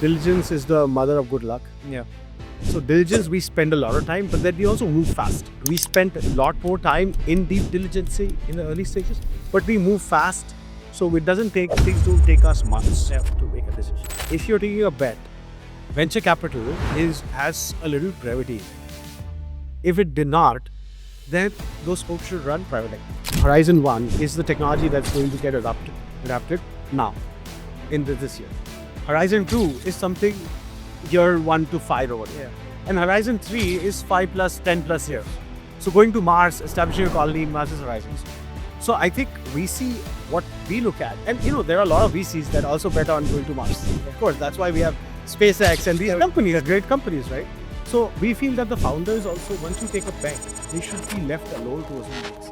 diligence is the mother of good luck. Yeah. So diligence, we spend a lot of time, but then we also move fast. We spent a lot more time in deep diligence in the early stages, but we move fast. So it doesn't take, things don't take us months to make a decision. If you're taking a bet, venture capital has a little brevity. If it did not, then those folks should run private equity. Horizon 1 is the technology that's going to get adapted now, in this year. Horizon 2 is something year 1 to 5 over there. And Horizon 3 is 5 plus, 10 plus years. So going to Mars, establishing a colony in Mars's horizons. So I think we see what we look at. And there are a lot of VCs that also bet on going to Mars. Of course, that's why we have SpaceX and these companies are great companies, right? So we feel that the founders also, once you take a bet, they should be left alone to assume things.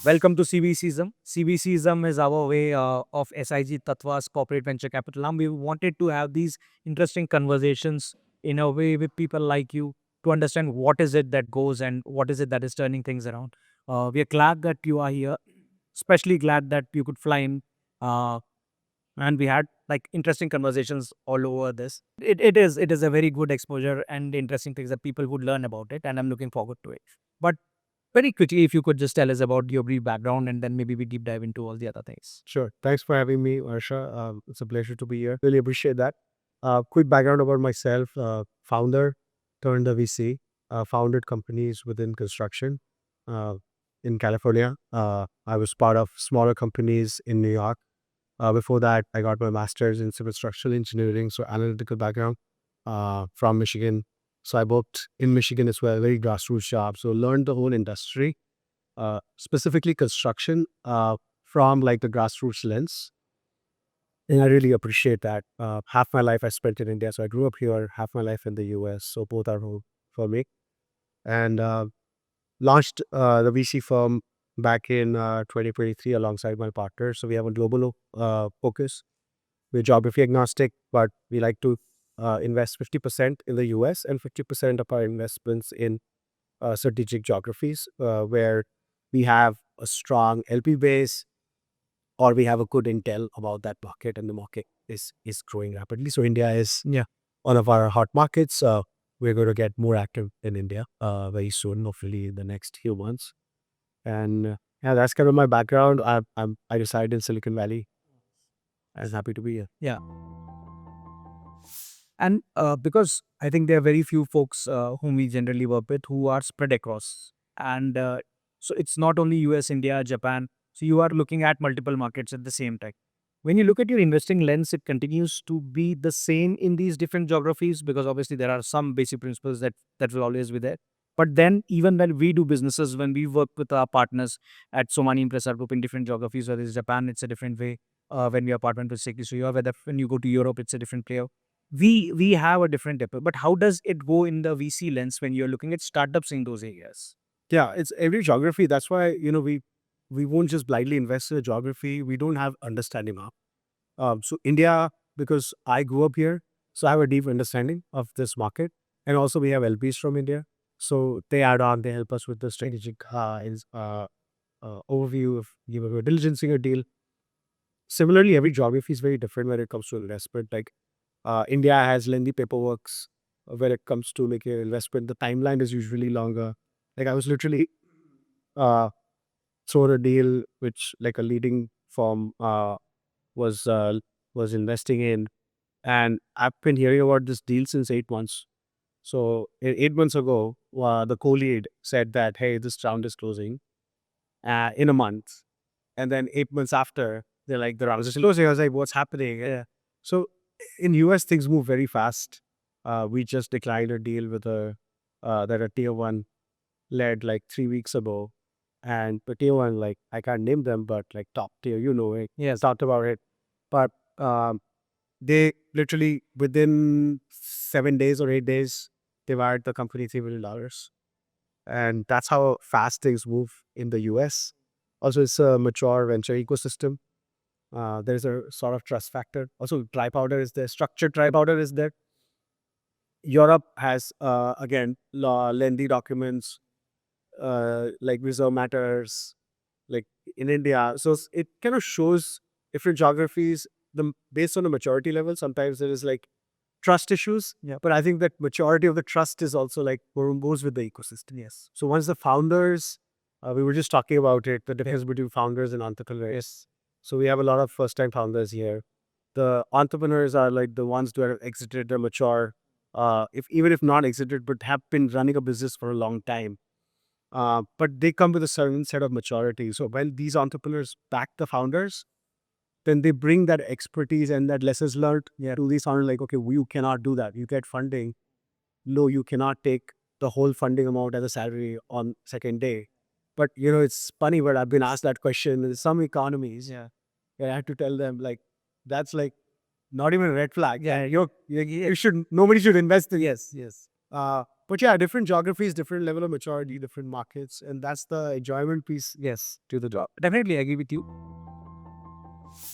Welcome to VCism. VCism is our way of SIG Tattva's corporate venture capital. And we wanted to have these interesting conversations in a way with people like you to understand what is it that goes and what is it that is turning things around. We are glad that you are here, especially glad that you could fly in. And we had like interesting conversations all over this. It is a very good exposure and interesting things that people would learn about it, and I'm looking forward to it. But very quickly, if you could just tell us about your brief background and then maybe we deep dive into all the other things. Sure. Thanks for having me, Arsha. It's a pleasure to be here. Really appreciate that. Quick background about myself. Founder turned a VC. Founded companies within construction in California. I was part of smaller companies in New York. Before that, I got my master's in civil structural engineering, so analytical background from Michigan. So I worked in Michigan as well, very grassroots job. So learned the whole industry, specifically construction, from like the grassroots lens. And I really appreciate that. Half my life I spent in India. So I grew up here, half my life in the US. So both are home for me. And launched the VC firm back in 2023 alongside my partner. So we have a global focus. We're geography agnostic, but we like to invest 50% in the US and 50% of our investments in strategic geographies where we have a strong LP base or we have a good intel about that market and the market is growing rapidly. So India is one of our hot markets. We're going to get more active in India very soon, hopefully in the next few months. And that's kind of my background. I reside in Silicon Valley. I'm happy to be here. Yeah. And because I think there are very few folks whom we generally work with who are spread across. And so it's not only US, India, Japan. So you are looking at multiple markets at the same time. When you look at your investing lens, it continues to be the same in these different geographies because obviously there are some basic principles that will always be there. But then even when we do businesses, when we work with our partners at Somani Impressor Group in different geographies, whether it's Japan, it's a different way. When we are partnered with Sekis, so whether when you go to Europe, it's a different player. We have a different approach, but how does it go in the VC lens when you're looking at startups in those areas? Yeah, it's every geography. That's why, we won't just blindly invest in a geography. We don't have understanding of. So India, because I grew up here, so I have a deep understanding of this market. And also we have LPs from India. So they add on, they help us with the strategic overview of diligencing a deal. Similarly, every geography is very different when it comes to investment. Like India has lengthy paperworks when it comes to making an investment. The timeline is usually longer. Like I was literally thrown a deal which like a leading firm was investing in, and I've been hearing about this deal since 8 months. So 8 months ago, the co-lead said that, hey, this round is closing in a month, and then 8 months after, they're like, the round is closing. I was like, what's happening? So in US, things move very fast. We just declined a deal with a tier one led like 3 weeks ago. And the tier one, like I can't name them, but like top tier, it. Yes. Talked about it. But they literally within 7 days or 8 days, they wired the company $3 million. And that's how fast things move in the US. Also, it's a mature venture ecosystem. There's a sort of trust factor. Also, dry powder is there. Structured dry powder is there. Europe has, again, lengthy documents, like reserve matters, like in India. So it kind of shows different geographies, based on the maturity level. Sometimes there is like trust issues. Yeah. But I think that maturity of the trust is also like goes with the ecosystem. Yes. So once the founders, we were just talking about it, the difference between founders and entrepreneurs. Yes. So we have a lot of first-time founders here. The entrepreneurs are like the ones who are exited, they're mature, if even if not exited, but have been running a business for a long time. But they come with a certain set of maturity. So when these entrepreneurs back the founders, then they bring that expertise and that lessons learned to these founders. Like, okay, you cannot do that. You get funding. No, you cannot take the whole funding amount as a salary on second day. But it's funny. But I've been asked that question in some economies. Yeah. I had to tell them like that's like not even a red flag. Yeah. You should. Nobody should invest in. Yes. Yes. But yeah, different geographies, different level of maturity, different markets, and that's the enjoyment piece Yes. to the job. Definitely agree with you.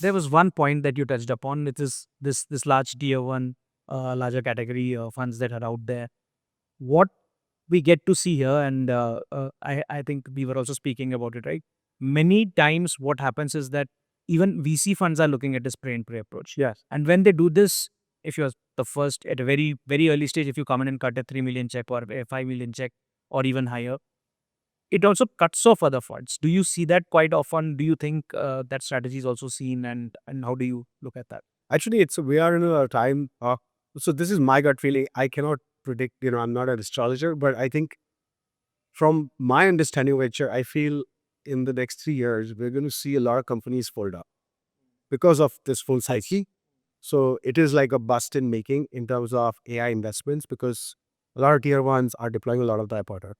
There was one point that you touched upon. It is this large tier one, larger category funds that are out there. What we get to see here, and I think we were also speaking about it, right? Many times, what happens is that even VC funds are looking at this spray and pray approach. Yes. And when they do this, if you're the first at a very, very early stage, if you come in and cut a 3 million check or a 5 million check or even higher, it also cuts off other funds. Do you see that quite often? Do you think that strategy is also seen, and how do you look at that? Actually, we are in a time. So this is my gut feeling. I cannot predict. I'm not an astrologer, but I think from my understanding of venture, I feel in the next 3 years we're going to see a lot of companies fold up because of this full cycle. So it is like a bust in making in terms of AI investments because a lot of tier ones are deploying a lot of dry powder,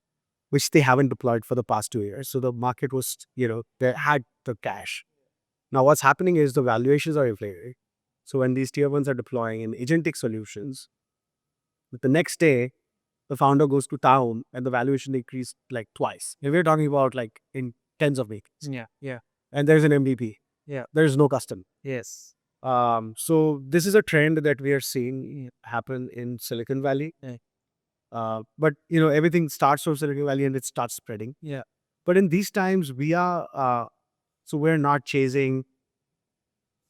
which they haven't deployed for the past 2 years. So the market was, they had the cash. Now what's happening is the valuations are inflating. So when these tier ones are deploying in agentic solutions, the next day, the founder goes to town and the valuation increased like twice. And we're talking about like in tens of vehicles. Yeah. Yeah. And there's an MVP. Yeah. There's no custom. Yes. So this is a trend that we are seeing happen in Silicon Valley. Yeah. But everything starts from Silicon Valley and it starts spreading. Yeah. But in these times, we're not chasing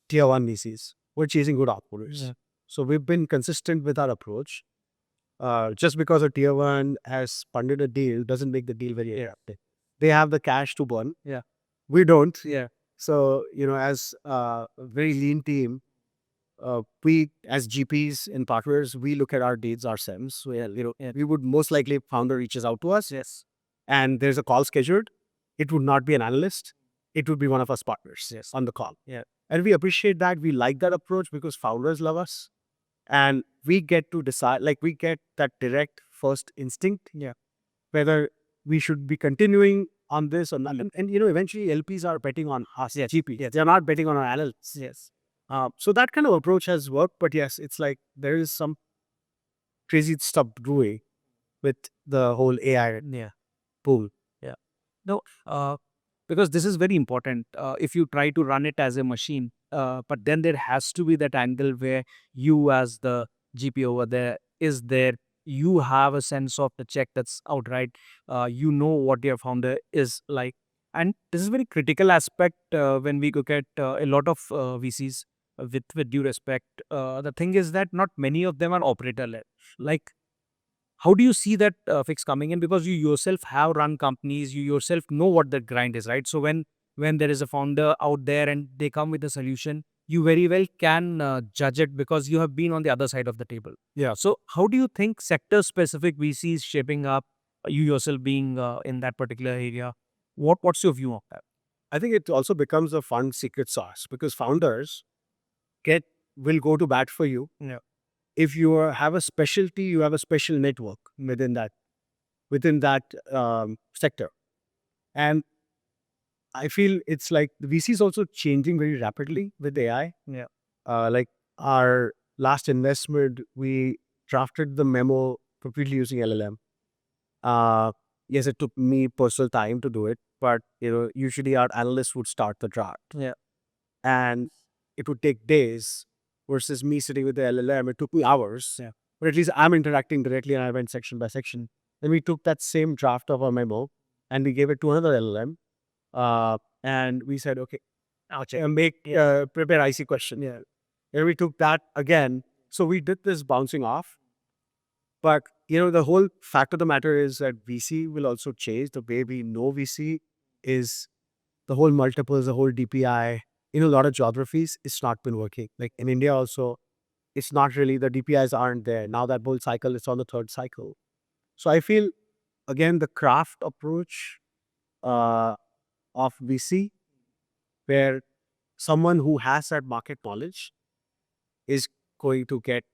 tier one VCs. We're chasing good outputters. Yeah. So we've been consistent with our approach. Just because a tier one has funded a deal doesn't make the deal very attractive. They have the cash to burn. Yeah. We don't. Yeah. So, as a very lean team, we as GPs and partners, we look at our deals ourselves. So, we would most likely founder reaches out to us. Yes. And there's a call scheduled. It would not be an analyst. It would be one of us partners on the call. Yeah. And we appreciate that. We like that approach because founders love us. And we get to decide, like we get that direct first instinct. Yeah. Whether we should be continuing on this or not. And eventually LPs are betting on us, GPs. Yes. They're not betting on our analysts. Yes. So that kind of approach has worked. But yes, it's like there is some crazy stuff brewing with the whole AI Yeah. pool. Yeah. No, because this is very important. If you try to run it as a machine, but then there has to be that angle where you as the GP over there is there. You have a sense of the check that's outright. You know what your founder is like. And this is very critical aspect when we look at a lot of VCs with due respect. The thing is that not many of them are operator-led. Like, how do you see that fix coming in? Because you yourself have run companies, you yourself know what the grind is, right? So when there is a founder out there and they come with a solution, you very well can judge it because you have been on the other side of the table. Yeah. So how do you think sector-specific VC is shaping up? You yourself being in that particular area, what's your view on that? I think it also becomes a fun secret sauce because founders will go to bat for you. Yeah. If you have a specialty, you have a special network within that sector. And I feel it's like the VC is also changing very rapidly with AI. Yeah. Like our last investment, we drafted the memo completely using LLM. Yes, it took me personal time to do it, but usually our analysts would start the draft. Yeah. And it would take days versus me sitting with the LLM. It took me hours. Yeah. But at least I'm interacting directly and I went section by section. Then we took that same draft of a memo and we gave it to another LLM. And we said, okay, I'll check. Prepare IC question. Yeah. And we took that again. So we did this bouncing off. But, the whole fact of the matter is that VC will also change. The way we know VC is the whole multiples, the whole DPI. In a lot of geographies, it's not been working. Like in India also, it's not really, the DPIs aren't there. Now that whole cycle, it's on the third cycle. So I feel, again, the craft approach of VC, where someone who has that market knowledge is going to get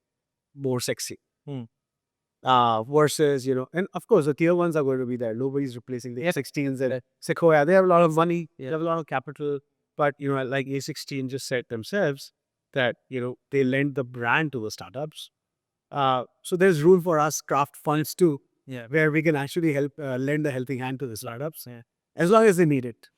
more sexy. Versus, and of course, the tier ones are going to be there. Nobody's replacing the A16s and Sequoia. They have a lot of money, they have a lot of capital. But, like A16 just said themselves that, they lend the brand to the startups. So there's room for us craft funds too, where we can actually help lend a helping hand to the startups, as long as they need it.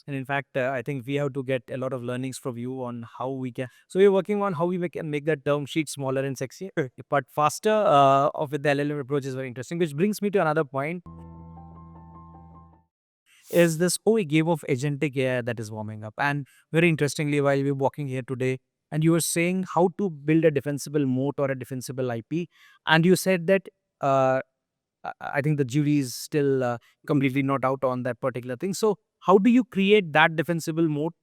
And in fact, I think we have to get a lot of learnings from you on how we can. So we're working on how we can make that term sheet smaller and sexier, but faster. With the LLM approach is very interesting, which brings me to another point. Is this whole game of agentic AI that is warming up? And very interestingly, while we were walking here today, and you were saying how to build a defensible moat or a defensible IP, and you said that I think the jury is still completely not out on that particular thing. So how do you create that defensible moat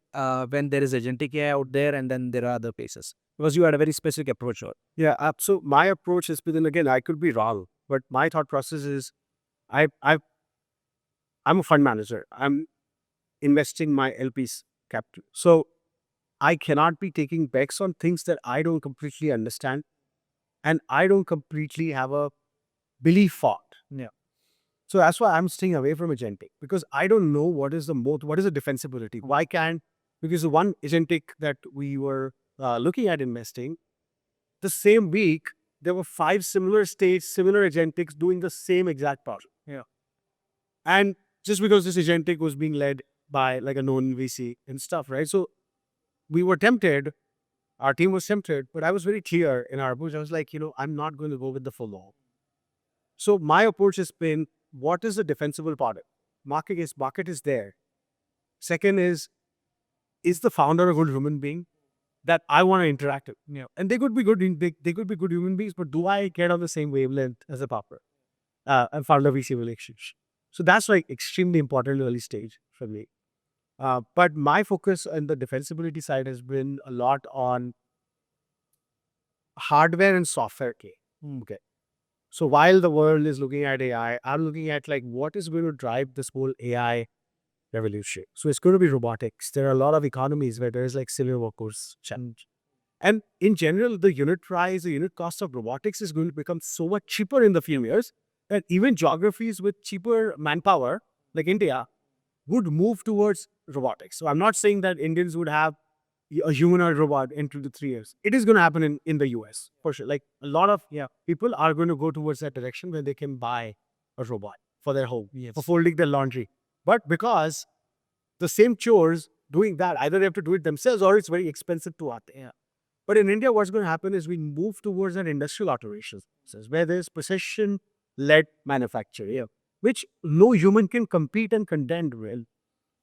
when there is agentic AI out there and then there are other places? Because you had a very specific approach. Yeah, so my approach is, but then again, I could be wrong, but my thought process is, I'm a fund manager. I'm investing my LP's capital. So I cannot be taking bets on things that I don't completely understand and I don't completely have a belief on. Yeah. So that's why I'm staying away from agentic, because I don't know what is the moat, what is the defensibility. Why can't, because the one agentic that we were looking at investing, the same week, there were 5 similar states, similar agentics doing the same exact project. Yeah. And just because this agentic was being led by like a known VC and stuff, right? So we were tempted, our team was tempted, but I was very clear in our approach. I was like, I'm not going to go with the full law. So my approach has been, what is the defensible part? Market is there. Second is the founder a good human being that I want to interact with? And they could be good, they could be good human beings, but do I get on the same wavelength as a partner and founder VC relationship? So that's like extremely important early stage for me. But my focus on the defensibility side has been a lot on hardware and software. Okay. So while the world is looking at AI, I'm looking at like what is going to drive this whole AI revolution. So it's going to be robotics. There are a lot of economies where there is like civil workers challenge. And in general, the unit price, the unit cost of robotics is going to become so much cheaper in the few years that even geographies with cheaper manpower, like India, would move towards robotics. So I'm not saying that Indians would have a humanoid robot in 2 to 3 years. It is going to happen in the US for sure. Like a lot of people are going to go towards that direction where they can buy a robot for their home, for folding their laundry. But because the same chores, doing that, either they have to do it themselves or it's very expensive to art. But in India, what's going to happen is we move towards an industrial automation process where there's precision-led manufacturing, which no human can compete and contend with.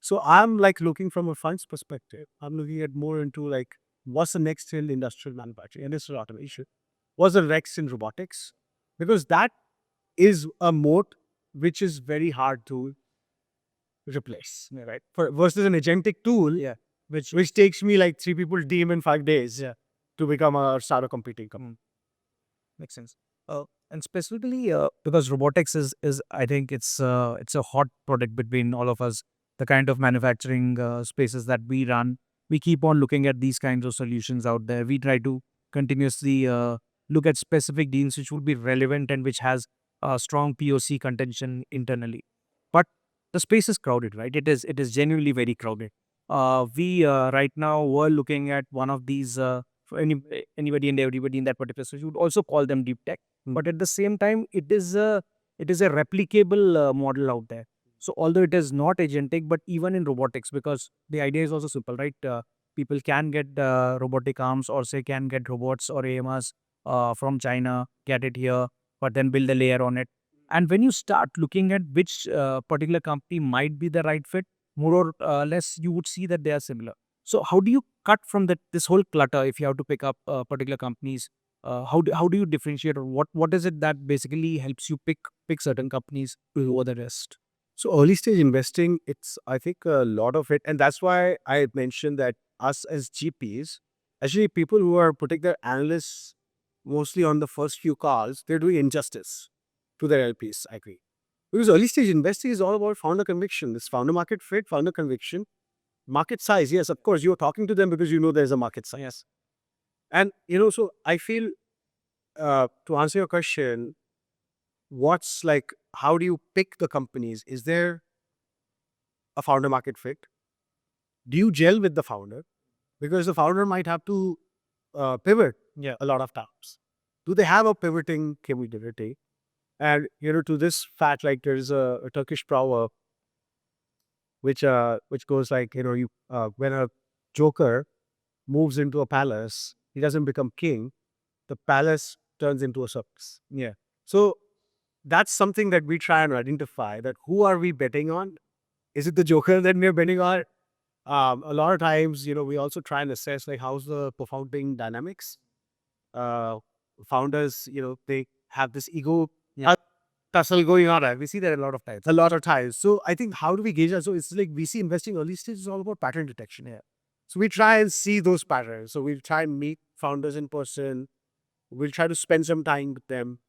So I'm like looking from a funds perspective. I'm looking at more into like what's the next in industrial manufacturing, industrial automation. What's the next in robotics? Because that is a moat which is very hard to replace, right? Versus an agentic tool, which takes me like 3 people team in 5 days to become a startup competing company. Makes sense. And specifically because robotics is I think it's a hot product between all of us. The kind of manufacturing spaces that we run, we keep on looking at these kinds of solutions out there. We try to continuously look at specific deals which would be relevant and which has a strong POC contention internally. But the space is crowded, right? It is genuinely very crowded. We right now were looking at one of these for anybody and everybody in that particular space. You would also call them deep tech, but at the same time, it is a replicable model out there. So although it is not agentic, but even in robotics, because the idea is also simple, right? people can get robotic arms, or say can get robots or AMRs from China, get it here, but then build a layer on it. And when you start looking at which particular company might be the right fit, more or less, you would see that they are similar. So how do you cut from this whole clutter if you have to pick up particular companies? How do you differentiate, or what is it that basically helps you pick certain companies over the rest? So early stage investing, it's I think a lot of it, and that's why I mentioned that us as GPs, actually people who are putting their analysts mostly on the first few calls, they're doing injustice to their LPs. I agree, because early stage investing is all about founder conviction. This founder market fit, founder conviction, market size. Yes, of course, you're talking to them because you know there's a market size. Yes. And so I feel to answer your question, what's like, how do you pick the companies? Is there a founder market fit? Do you gel with the founder? Because the founder might have to pivot Yeah. a lot of times. Do they have a pivoting capability? And to this fact, like there's a Turkish proverb which goes like, when a joker moves into a palace, he doesn't become king. The palace turns into a circus. Yeah. So that's something that we try and identify, that who are we betting on? Is it the joker that we're betting on? A lot of times, we also try and assess like how's the performing dynamics. Uh, Founders, they have this ego Yeah. tussle going on. We see that a lot of times. A lot of times. So I think, how do we gauge that? So it's like VC investing early stage is all about pattern detection. Yeah. So we try and see those patterns. So we'll try and meet founders in person. We'll try to spend some time with them,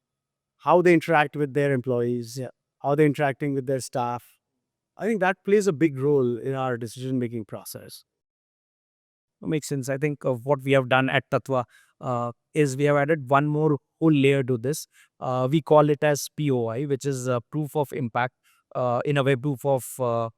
how they interact with their employees, Yeah. how they're interacting with their staff. I think that plays a big role in our decision-making process. Makes sense. I think of what we have done at Tattva is we have added one more whole layer to this. We call it as POI, which is proof of impact, in a way, proof of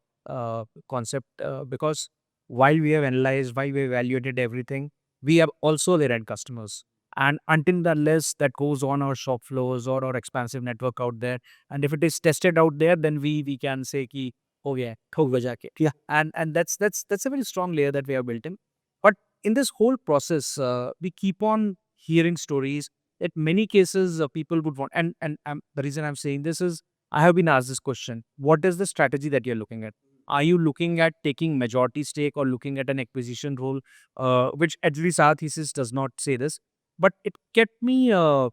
concept. Because while we have analyzed, while we evaluated everything, we have also their end customers. And until the list that goes on our shop floors or our expansive network out there, and if it is tested out there, then we can say ki, oh yeah, hoga jaake. Yeah. And that's a very strong layer that we have built in. But in this whole process, we keep on hearing stories that many cases people would want. And the reason I'm saying this is I have been asked this question: what is the strategy that you're looking at? Are you looking at taking majority stake or looking at an acquisition role? Which at least our thesis does not say this, but it kept me. I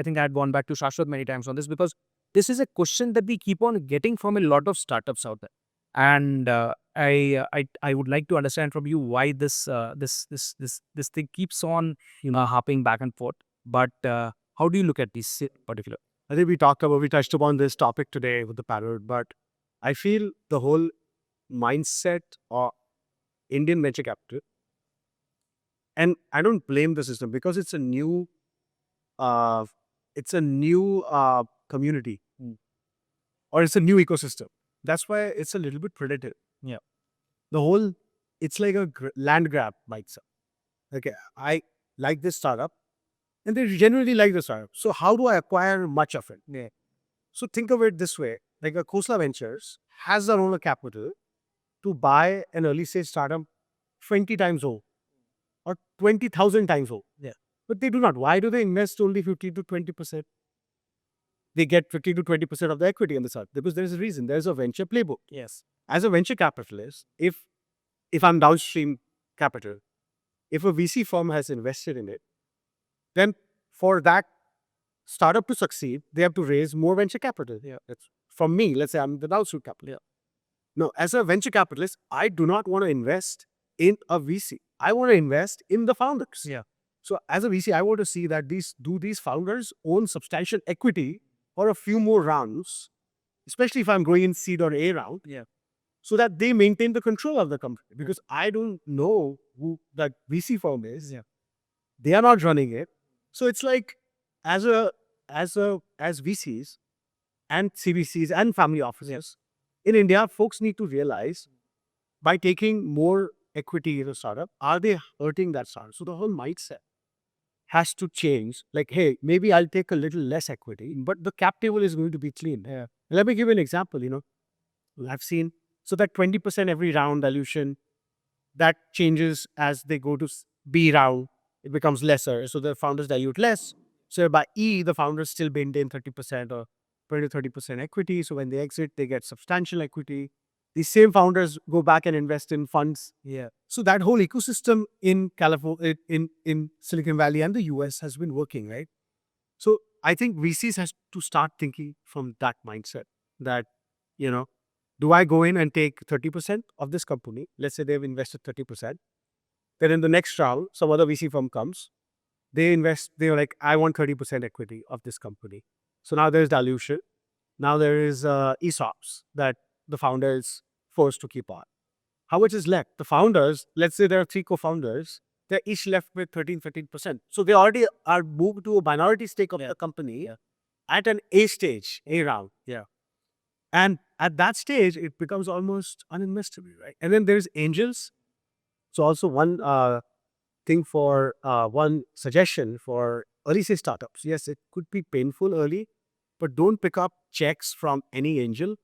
think I had gone back to Shashwat many times on this, because this is a question that we keep on getting from a lot of startups out there. And I would like to understand from you why this thing keeps on hopping back and forth. But how do you look at this particular? I think we touched upon this topic today with the panel, but I feel the whole mindset of Indian venture capital, and I don't blame the system because it's a new, uh, community, or it's a new ecosystem. That's why it's a little bit predator. Yeah. The whole, it's like a land grab mindset. Okay, I like this startup, and they generally like the startup. So how do I acquire much of it? Yeah. So think of it this way: like a Khosla Ventures has their own capital to buy an early stage startup 20 times over or 20,000 times over. Yeah. But they do not. Why do they invest only 15 to 20%? They get 15 to 20% of the equity in the startup because there's a reason. There's a venture playbook. Yes. As a venture capitalist, if I'm downstream capital, if a VC firm has invested in it, then for that startup to succeed, they have to raise more venture capital. Yeah. That's from me. Let's say I'm the downstream capital. Yeah. Now, as a venture capitalist, I do not want to invest in a VC. I want to invest in the founders. Yeah. So as a VC, I want to see that these founders own substantial equity for a few more rounds, especially if I'm going in seed or A round. Yeah. So that they maintain the control of the company, because I don't know who that VC firm is. Yeah. They are not running it. So it's like, as VCs and CVCs and family offices in India, folks need to realize, by taking more equity in a startup, are they hurting that startup? So the whole mindset has to change. Like, hey, maybe I'll take a little less equity, but the cap table is going to be clean. Yeah. Let me give you an example. I've seen, so that 20% every round dilution, that changes as they go to B round. It becomes lesser. So the founders dilute less. So by E, the founders still maintain 30% or 20 to 30% equity. So when they exit, they get substantial equity. These same founders go back and invest in funds. Yeah. So that whole ecosystem in California, in Silicon Valley and the US has been working, right? So I think VCs has to start thinking from that mindset that, you know, do I go in and take 30% of this company? Let's say they've invested 30%. Then in the next round, some other VC firm comes, they invest, they're like, I want 30% equity of this company. So now there's dilution. Now there is ESOPs that the founder is forced to keep on. How much is left? The founders, let's say there are 3 co-founders, they're each left with 13, 15%. So they already are moved to a minority stake of the company at an A stage, A round. Yeah. And at that stage, it becomes almost uninvestable, right? And then there's angels. So also one thing for one suggestion for early stage startups. Yes, it could be painful early, but don't pick up checks from any angel.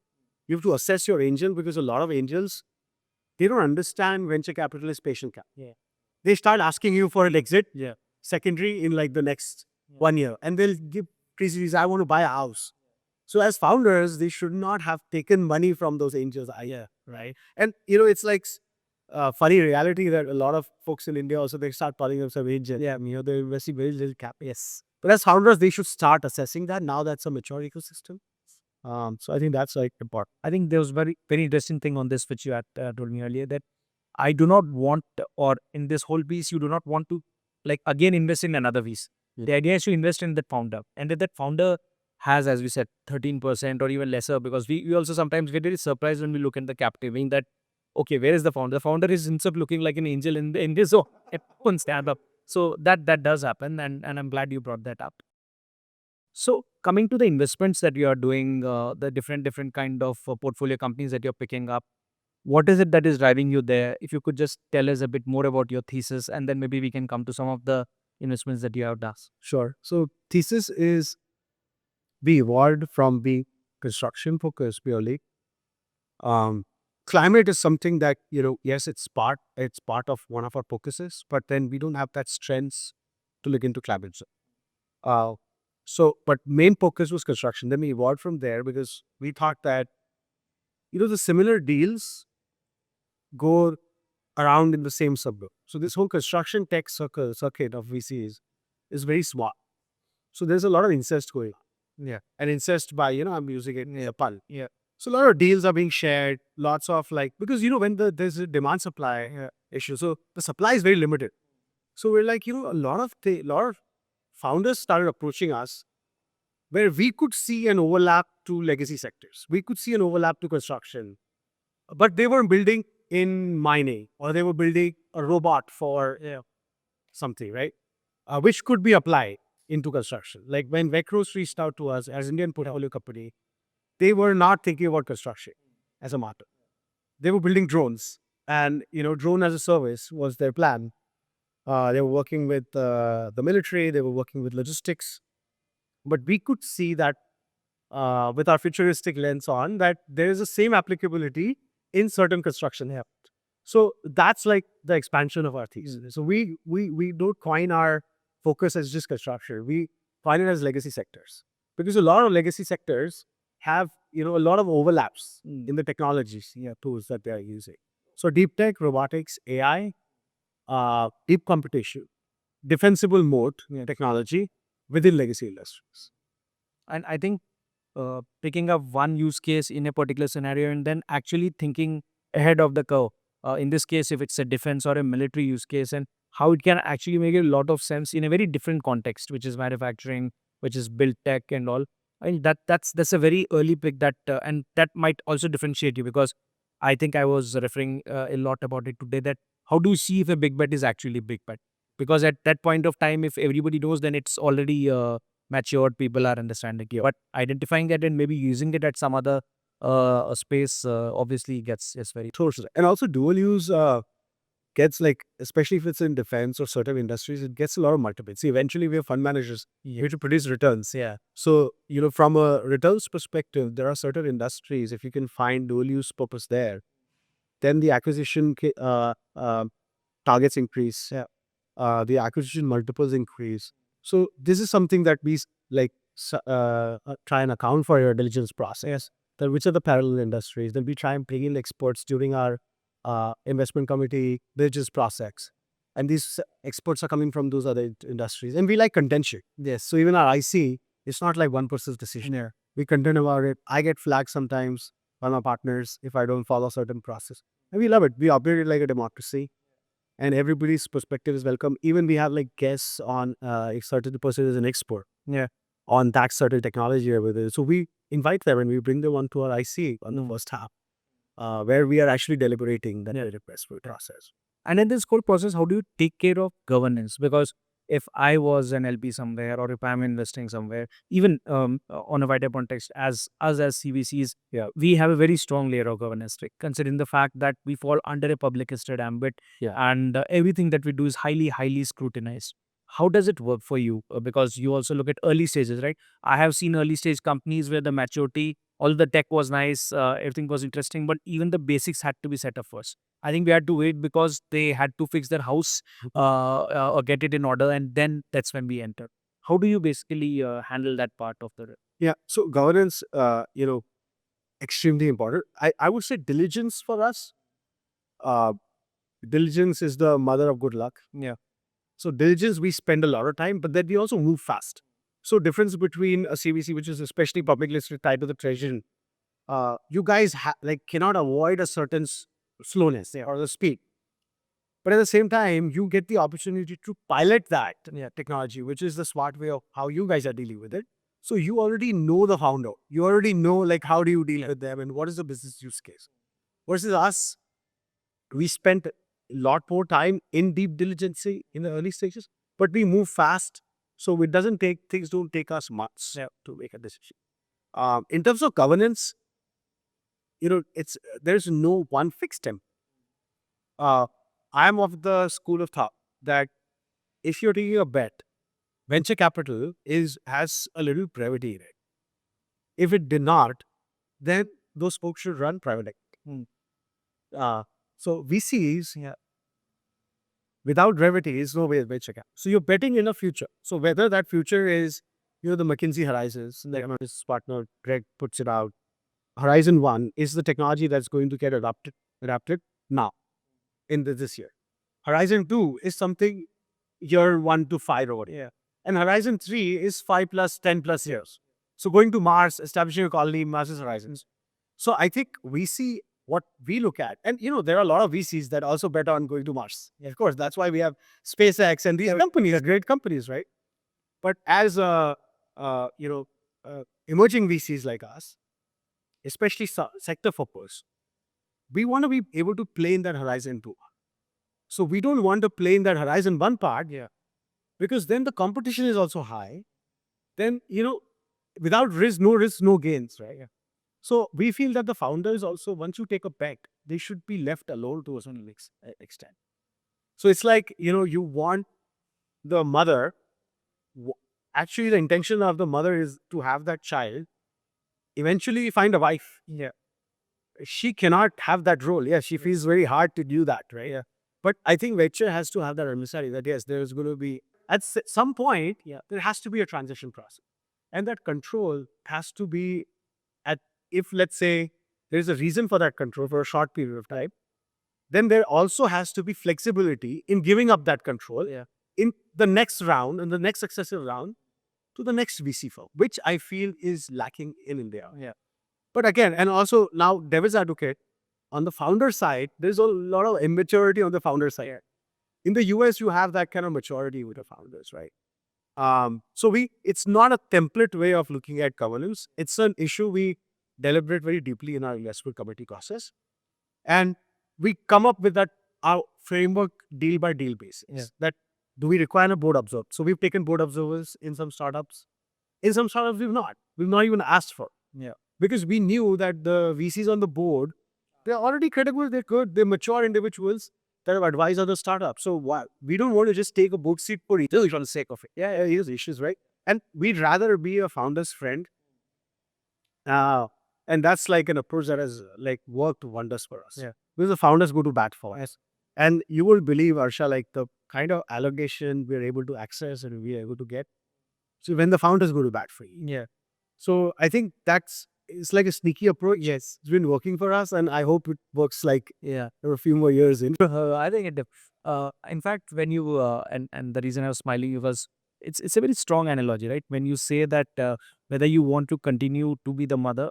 You have to assess your angel because a lot of angels, they don't understand venture capital is patient cap. Yeah. They start asking you for an exit Yeah. secondary in like the next 1 year, and they'll give pre-series, I want to buy a house. So as founders, they should not have taken money from those angels either, right? And it's like funny reality that a lot of folks in India also, they start calling themselves angels. Yeah. They're investing very little cap. Yes. But as founders, they should start assessing that. Now that's a mature ecosystem. So I think that's like important. I think there was very interesting thing on this which you had told me earlier, that I do not want, or in this whole piece, you do not want to like again invest in another VC. Yeah. The idea is to invest in that founder, and if that founder has, as we said, 13% or even lesser, because we also sometimes get very surprised when we look at the cap table that, okay, where is the founder? The founder is instead of looking like an angel in this, so it won't stand up. So that does happen, and I'm glad you brought that up. So coming to the investments that you are doing, the different kind of portfolio companies that you're picking up, what is it that is driving you there? If you could just tell us a bit more about your thesis, and then maybe we can come to some of the investments that you have done. Sure. So thesis is we evolved from being construction focused purely. Climate is something that, yes, it's part of one of our focuses, but then we don't have that strengths to look into climate. Uh, but main focus was construction. Then we evolved from there because we thought that, the similar deals go around in the same suburb. So this whole construction tech circuit of VCs is very small. So there's a lot of incest going on. Yeah. And incest by, I'm using it in a pun. Yeah. So a lot of deals are being shared, lots of because, when there's a demand supply issue, so the supply is very limited. So we're like, a lot of founders started approaching us where we could see an overlap to legacy sectors. We could see an overlap to construction, but they were building in mining or they were building a robot for something, right? Which could be applied into construction. Like when Vecros reached out to us as Indian portfolio company, they were not thinking about construction as a matter. They were building drones, and drone as a service was their plan. They were working with the military. They were working with logistics, but we could see that with our futuristic lens on that there is the same applicability in certain construction here. So that's like the expansion of our thesis. So we don't coin our focus as just construction. We coin it as legacy sectors because a lot of legacy sectors have a lot of overlaps in the technologies, tools that they are using. So deep tech, robotics, AI, deep computation, defensible mode technology within legacy industries. And I think picking up one use case in a particular scenario and then actually thinking ahead of the curve. In this case, if it's a defense or a military use case, and how it can actually make a lot of sense in a very different context, which is manufacturing, which is build tech and all. I mean, that's a very early pick that, and that might also differentiate you, because I think I was referring a lot about it today, that how do you see if a big bet is actually a big bet? Because at that point of time, if everybody knows, then it's already matured, people are understanding. But identifying that and maybe using it at some other space obviously gets very Totally. And also dual use gets especially if it's in defense or certain industries, it gets a lot of multiple. See, eventually we have fund managers here to produce returns. Yeah. So, from a returns perspective, there are certain industries, if you can find dual use purpose there, then the acquisition targets increase. The acquisition multiples increase. So this is something that we try and account for your diligence process. That which are the parallel industries. Then we try and bring in experts during our investment committee diligence process. And these experts are coming from those other industries. And we like contention. Yes. So even our IC, it's not like one person's decision. Yeah. We contend about it. I get flagged sometimes by my partners if I don't follow certain process. And we love it. We operate it like a democracy. And everybody's perspective is welcome. Even we have like guests on if certain person is an expert on that certain technology or with it. So we invite them and we bring them onto our IC on the first half, where we are actually deliberating the request process. And in this whole process, how do you take care of governance? Because if I was an LP somewhere, or if I'm investing somewhere, even on a wider context, as us as CVCs, we have a very strong layer of governance, considering the fact that we fall under a public listed ambit, and everything that we do is highly, highly scrutinized. How does it work for you? Because you also look at early stages, right? I have seen early stage companies where the maturity, all the tech was nice, everything was interesting, but even the basics had to be set up first. I think we had to wait because they had to fix their house or get it in order, and then that's when we entered. How do you basically handle that part of the? Yeah. So governance, extremely important. I would say diligence for us. Diligence is the mother of good luck. Yeah. So diligence, we spend a lot of time, but then we also move fast. So difference between a CVC, which is especially public listed tied to the treasury, you guys cannot avoid a certain slowness or the speed. But at the same time, you get the opportunity to pilot that technology, which is the smart way of how you guys are dealing with it. So you already know the founder. You already know like how do you deal with them and what is the business use case. Versus us, we spent a lot more time in deep diligence in the early stages, but we move fast. So it doesn't take, things don't take us months to make a decision. In terms of governance, there's no one fixed template. I'm of the school of thought that if you're taking a bet, venture capital has a little brevity in it. If it did not, then those folks should run private equity. So VCs, without brevity is no way of venture capital. So you're betting in a future. So whether that future is, the McKinsey horizons, like his partner Greg puts it out, Horizon 1 is the technology that's going to get adapted now in this year. Horizon 2 is something year 1 to 5 over. And Horizon 3 is 5 plus 10 plus years. So going to Mars, establishing a colony, Mars's horizons. So I think we see what we look at. And, there are a lot of VCs that also bet on going to Mars. Of course, that's why we have SpaceX and these companies are great companies, right? But as emerging VCs like us, especially sector focused, we want to be able to play in that Horizon 2. So we don't want to play in that Horizon 1 part, because then the competition is also high. Then, without risk, no gains, right? So we feel that the founders also, once you take a bet, they should be left alone to a certain extent. So it's like, you want the mother, actually the intention of the mother is to have that child, eventually find a wife. She cannot have that role. She feels very hard to do that, right? But I think venture has to have that understanding that yes, there's going to be, at some point, there has to be a transition process. And that control has to be if let's say there's a reason for that control for a short period of time, then there also has to be flexibility in giving up that control in the next round, in the next successive round, to the next VC firm, which I feel is lacking in India. But again, and also now devil's advocate, on the founder side, there's a lot of immaturity on the founder side. In the US, you have that kind of maturity with the founders, right? So it's not a template way of looking at governance. It's an issue we deliberate very deeply in our investment committee process. And we come up with our framework deal by deal basis. That do we require a board observer? So we've taken board observers in some startups. In some startups, we've not. We've not even asked for. Because we knew that the VCs on the board, they're already credible, they're good, they're mature individuals that have advised other startups. So we don't want to just take a board seat for each for the sake of it. Here's issues, right? And we'd rather be a founder's friend. And that's like an approach that has worked wonders for us. because the founders go to bat for us. And you will believe, Arsha, like the kind of allocation we're able to access and we're able to get. So when the founders go to bat for you. Yeah. So I think it's like a sneaky approach. Yes. It's been working for us, and I hope it works like Yeah. a few more years in. I think in fact, when you and the reason I was smiling was it's a very strong analogy, right? When you say that whether you want to continue to be the mother,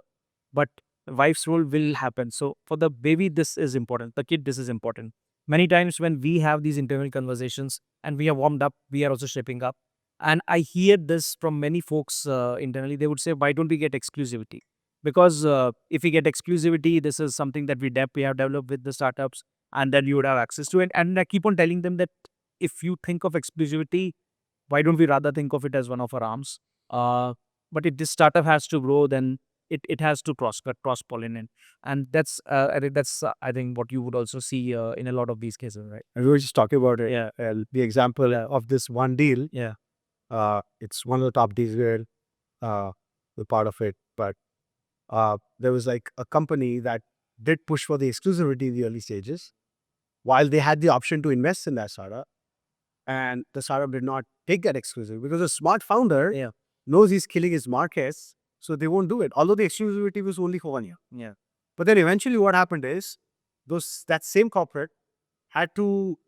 but wife's role will happen. So for the baby, this is important. The kid, this is important. Many times when we have these internal conversations and we are warmed up, we are also shaping up. And I hear this from many folks internally. They would say, "Why don't we get exclusivity?" Because if we get exclusivity, this is something that we have developed with the startups, and then you would have access to it. And I keep on telling them that if you think of exclusivity, why don't we rather think of it as one of our arms? But if this startup has to grow, then it has to cross pollinate, and I think what you would also see in a lot of these cases, right? And we were just talking about it. Yeah. The example of this one deal. Yeah. It's one of the top deals where we're part of it. But there was like a company that did push for the exclusivity in the early stages, while they had the option to invest in that startup. And the startup did not take that exclusivity because a smart founder Yeah. knows he's killing his markets, so they won't do it. Although the exclusivity was only for 1 year. Yeah. But then eventually what happened is that same corporate had to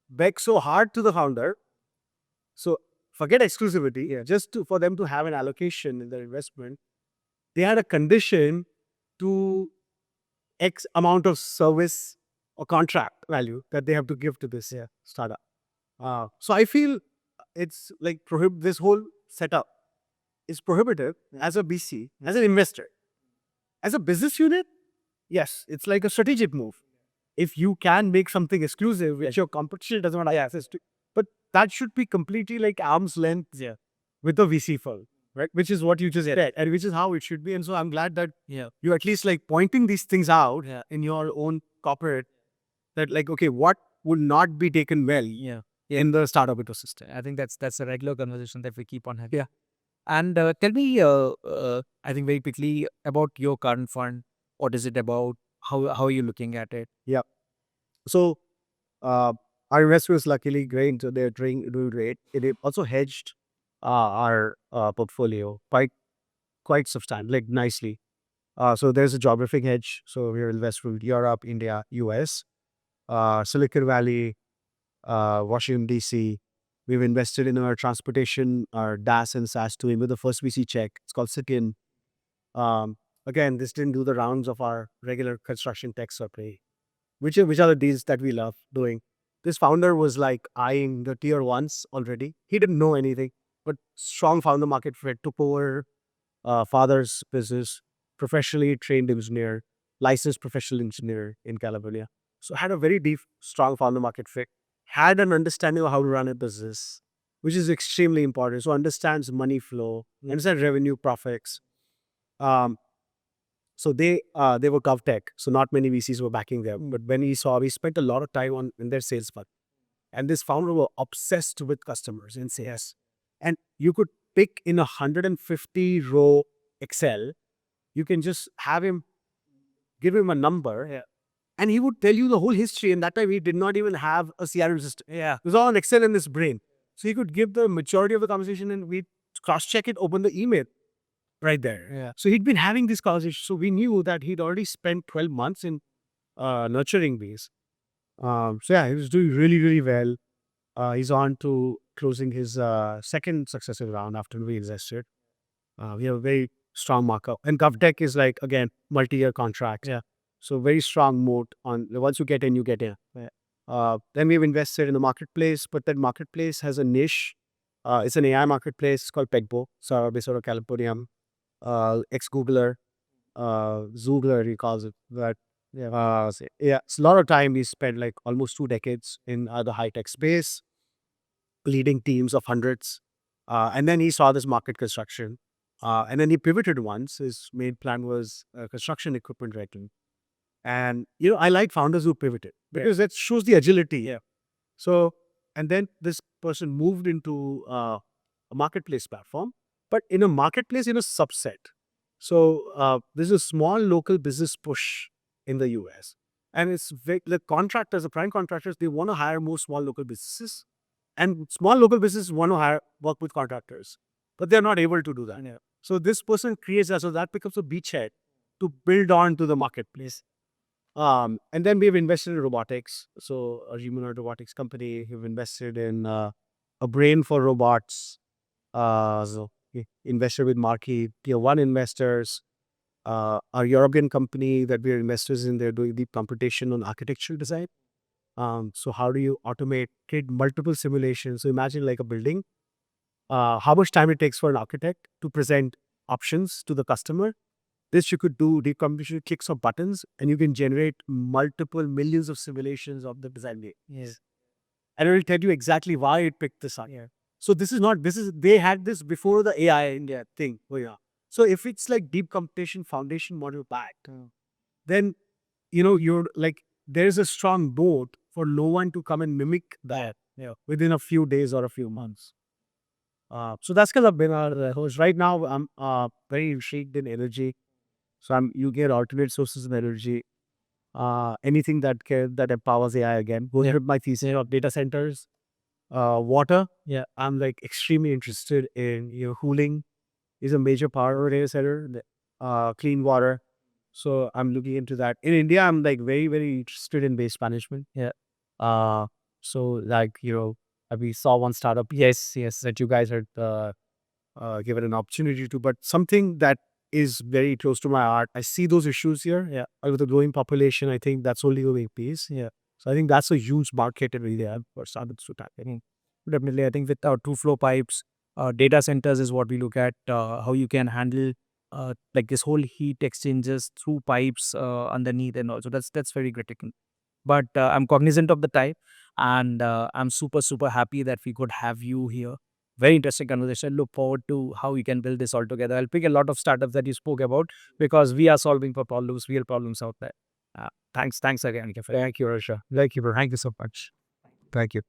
beg so hard to the founder. So forget exclusivity, for them to have an allocation in their investment, they had a condition to X amount of service or contract value that they have to give to this startup. So I feel it's like this whole setup is prohibitive as a BC, as an investor. As a business unit, yes, it's like a strategic move. If you can make something exclusive, which your competition does not have access to, but that should be completely like arm's length with the VC firm, right? Which is what you just said, and which is how it should be. And so I'm glad that you at least like pointing these things out in your own corporate, that like, okay, what would not be taken well in the startup ecosystem. I think that's a regular conversation that we keep on having. Yeah. And tell me, I think very quickly about your current fund. What is it about? How are you looking at it? Yeah. So our investors luckily great. So they're doing great. It also hedged our portfolio quite substantial, like nicely. So there's a geographic hedge. So we're invested in Europe, India, US, Silicon Valley, Washington DC. We've invested in our transportation, our DaaS and SaaS doing with the first VC check. It's called Sitin. Again, this didn't do the rounds of our regular construction tech survey, which are the deals that we love doing. This founder was like eyeing the tier ones already. He didn't know anything, but strong founder market fit, took over father's business, professionally trained engineer, licensed professional engineer in California. So had a very deep, strong founder market fit, had an understanding of how to run a business, which is extremely important. So understands money flow, understands revenue profits. Um, so they were GovTech, so not many VCs were backing them. But when we spent a lot of time in their sales funnel. And this founder were obsessed with customers in sales. And you could pick in 150 row Excel, you can just give him a number, and he would tell you the whole history. And that time he did not even have a CRM system. Yeah. It was all on Excel in his brain. So he could give the majority of the conversation and we'd cross-check it, open the email right there. Yeah. So he'd been having this conversation. So we knew that he'd already spent 12 months in nurturing these. So yeah, he was doing really, really well. He's on to closing his second successive round after we invested. We have a very strong markup. And GovTech is like, again, multi-year contracts. Yeah. So very strong moat on once you get in, you get in. Then we've invested in the marketplace, but that marketplace has a niche. It's an AI marketplace called Pegbo, so based out of California. Ex-Googler, Zoogler, he calls it. But it's a lot of time we spent like almost 2 decades in the high-tech space, leading teams of hundreds. And then he saw this market construction. And then he pivoted once. His main plan was construction equipment rental. And, I like founders who pivoted because that shows the agility. Yeah. So, and then this person moved into a marketplace platform, but in a marketplace in a subset. So, there's a small local business push in the US. And it's the contractors, the prime contractors, they want to hire more small local businesses, and small local businesses want to work with contractors, but they're not able to do that. Yeah. So this person creates that, so that becomes a beachhead to build on to the marketplace. And then we've invested in robotics. So a humanoid robotics company. We've invested in a brain for robots. So we invested with marquee tier one investors. Our European company that we're investors in, they're doing deep computation on architectural design. So how do you create multiple simulations? So imagine like a building, how much time it takes for an architect to present options to the customer. This you could do deep computation, clicks of buttons, and you can generate multiple millions of simulations of the design day. Yes. And it will tell you exactly why it picked this up. Yeah. So they had this before the AI India thing. Oh yeah. So if it's like deep computation foundation model backed, then you're like there's a strong moat for no one to come and mimic that within a few days or a few months. So that's kind of been our host. Right now, I'm very intrigued in energy. So you get alternate sources of energy. Anything that empowers AI again. Going with my thesis of data centers, water. Yeah. I'm like extremely interested in cooling is a major part of a data center. Clean water. So I'm looking into that. In India, I'm like very, very interested in waste management. Yeah. So like, we saw one startup, yes, that you guys had given an opportunity to, but something that is very close to my heart. I see those issues here. Yeah. With the growing population, I think that's only going to make peace. Yeah. So I think that's a huge market in India for startups to tap in. Definitely. I think with our two flow pipes, data centers is what we look at, how you can handle like this whole heat exchanges through pipes underneath, and also that's very critical. But I'm cognizant of the time, and I'm super happy that we could have you here. Very interesting conversation. Look forward to how we can build this all together. I'll pick a lot of startups that you spoke about because we are solving for problems, real problems out there. Thanks again, Kefir. Thank you, Harsha. Thank you so much. Thank you.